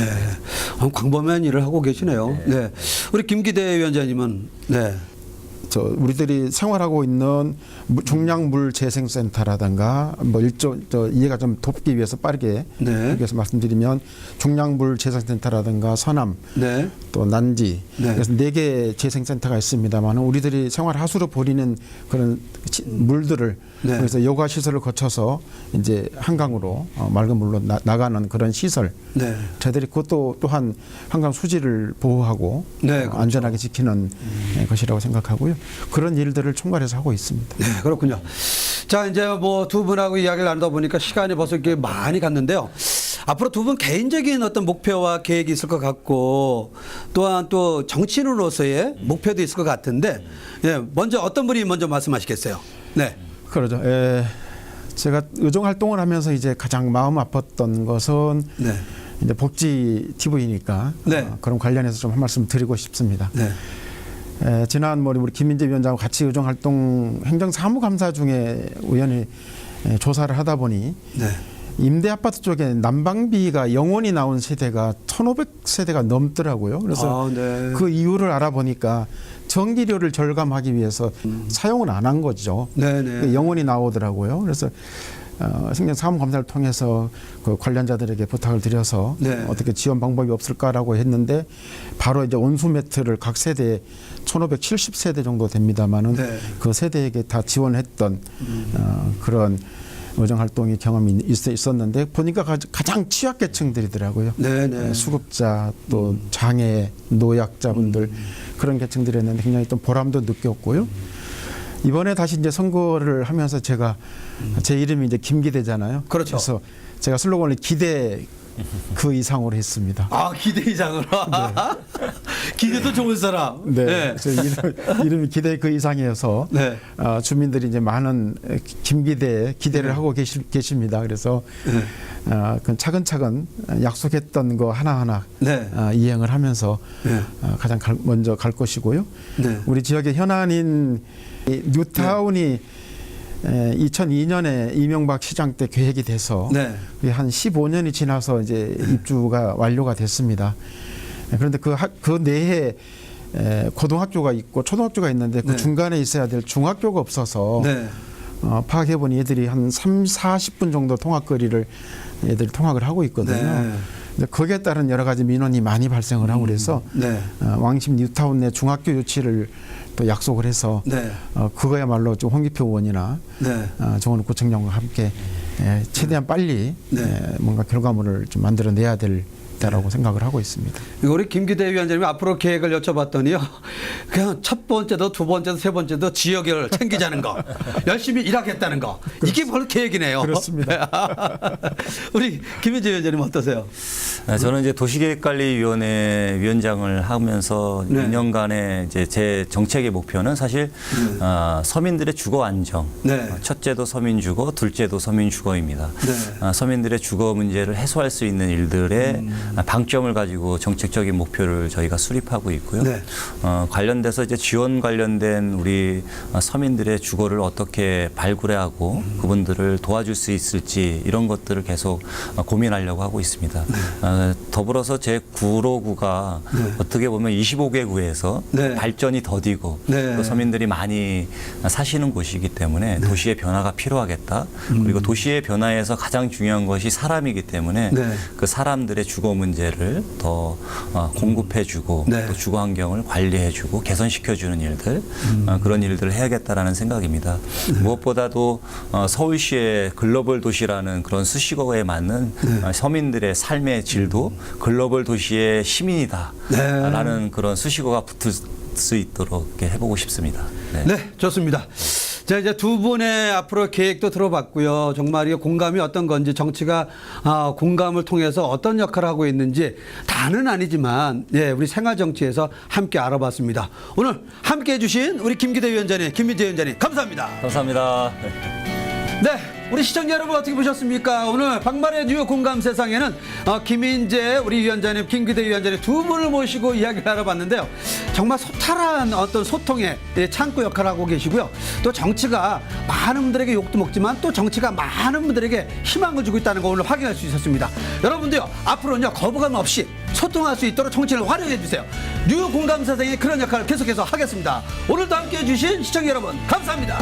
광범위한 일을 하고 계시네요. 네. 우리 김기대 위원장님은 네.
우리들이 생활하고 있는 중량물 재생센터라든가 뭐 이해가 좀 돕기 위해서 빠르게
네.
여기서 말씀드리면 중량물 재생센터라든가 서남
네.
또 난지
네.
그래서 4개 재생센터가 있습니다만 우리들이 생활 하수로 버리는 그런 물들을
네.
그래서 여가 시설을 거쳐서 이제 한강으로 맑은 물로 나가는 그런 시설.
네.
저희들이 그것도 또한 한강 수질을 보호하고
네, 그렇죠.
안전하게 지키는 것이라고 생각하고요. 그런 일들을 총괄해서 하고 있습니다.
네, 그렇군요. 자, 이제 뭐 두 분하고 이야기를 나누다 보니까 시간이 벌써 이렇게 많이 갔는데요. 앞으로 두 분 개인적인 어떤 목표와 계획이 있을 것 같고 또한 또 정치인으로서의 목표도 있을 것 같은데 예, 먼저 어떤 분이 먼저 말씀하시겠어요? 네.
그러죠. 제가 의정 활동을 하면서 이제 가장 마음 아팠던 것은
네.
이제 복지 TV니까
네.
그런 관련해서 좀 한 말씀 드리고 싶습니다.
네.
지난 우리 김민재 위원장과 같이 의정 활동 행정사무감사 중에 우연히 조사를 하다 보니
네.
임대 아파트 쪽에 난방비가 영원히 나온 세대가 1,500세대가 넘더라고요. 그래서
네.
그 이유를 알아보니까 전기료를 절감하기 위해서 사용을 안 한 거죠.
네네.
영원히 나오더라고요. 그래서 행정사무감사를 통해서 그 관련자들에게 부탁을 드려서
네.
어떻게 지원 방법이 없을까라고 했는데 바로 이제 온수 매트를 각 세대에 1,570세대 정도 됩니다만은
네.
그 세대에게 다 지원했던 그런 의정 활동이 경험이 있었는데 보니까 가장 취약계층들이더라고요.
네네.
수급자 또 장애 노약자분들 그런 계층들이었는데 굉장히 또 보람도 느꼈고요. 이번에 다시 이제 선거를 하면서 제가 제 이름이 이제 김기대잖아요.
그렇죠.
그래서 제가 슬로건을 기대 그 이상으로 했습니다.
아, 기대 이상으로. 기대도 좋은 사람.
네, 제 이름이 기대 그 이상이어서
네.
주민들이 이제 많은 김기대 기대를 하고 계십니다. 그래서 그 차근차근 약속했던 거 하나하나
네.
이행을 하면서
네.
가장 먼저 갈 것이고요.
네.
우리 지역의 현안인 이 뉴타운이 2002년에 이명박 시장 때 계획이 돼서
네.
그게 한 15년이 지나서 이제 입주가 완료가 됐습니다. 그런데 그 내에 고등학교가 있고 초등학교가 있는데 그
네.
중간에 있어야 될 중학교가 없어서
네.
파악해보니 얘들이 한 40분 정도 통학거리를 얘들이 통학을 하고 있거든요.
네.
근데 거기에 따른 여러 가지 민원이 많이 발생을 하고 그래서
네.
왕십 뉴타운 내 중학교 유치를 또 약속을 해서
네.
그거야말로 좀 홍기표 의원이나
네.
정원우 구청장과 함께 최대한 빨리
네.
뭔가 결과물을 좀 만들어내야 되라고 생각을 하고 있습니다.
우리 김기대 위원장님이 앞으로 계획을 여쭤봤더니요. 그냥 첫 번째도 두 번째도 세 번째도 지역을 챙기자는 거. 열심히 일하겠다는 거. 이게 바로 계획이네요.
그렇습니다.
우리 김민재 위원장님 어떠세요?
저는 이제 도시계획관리위원회 위원장을 하면서
네.
2년간의 이제 제 정책의 목표는 사실 서민들의 주거 안정.
네.
첫째도 서민 주거, 둘째도 서민 주거입니다.
네.
서민들의 주거 문제를 해소할 수 있는 일들의 방점을 가지고 정책적인 목표를 저희가 수립하고 있고요.
네.
관련돼서 이제 지원 관련된 우리 서민들의 주거를 어떻게 발굴해하고 그분들을 도와줄 수 있을지 이런 것들을 계속 고민하려고 하고 있습니다. 더불어서 제 구로구가
네.
어떻게 보면 25개 구에서
네.
발전이 더디고
네.
또 서민들이 많이 사시는 곳이기 때문에 도시의 변화가 필요하겠다. 그리고 도시의 변화에서 가장 중요한 것이 사람이기 때문에
네.
그 사람들의 주거 문제를 더 공급해주고
네.
또 주거 환경을 관리해주고 개선시켜주는 일들 그런 일들을 해야겠다라는 생각입니다. 무엇보다도 서울시의 글로벌 도시라는 그런 수식어에 맞는 서민들의 삶의 질도 글로벌 도시의 시민이다라는 그런 수식어가 붙을 수 있도록 이렇게 해보고 싶습니다. 네.
네, 좋습니다. 자, 이제 두 분의 앞으로 계획도 들어봤고요. 정말 이 공감이 어떤 건지 정치가 공감을 통해서 어떤 역할을 하고 있는지 다는 아니지만 예, 우리 생활 정치에서 함께 알아봤습니다. 오늘 함께 해주신 우리 김기대 위원장님, 김민재 위원장님 감사합니다.
감사합니다.
네, 우리 시청자 여러분 어떻게 보셨습니까? 오늘 박마리아 뉴욕 공감 세상에는 김인재 우리 위원장님, 김기대 위원장님 두 분을 모시고 이야기를 알아봤는데요. 정말 소탈한 어떤 소통의 창구 역할을 하고 계시고요. 또 정치가 많은 분들에게 욕도 먹지만 또 정치가 많은 분들에게 희망을 주고 있다는 거 오늘 확인할 수 있었습니다. 여러분도요, 앞으로는요, 거부감 없이 소통할 수 있도록 정치를 활용해 주세요. 뉴욕 공감 세상의 그런 역할을 계속해서 하겠습니다. 오늘도 함께 해주신 시청자 여러분, 감사합니다.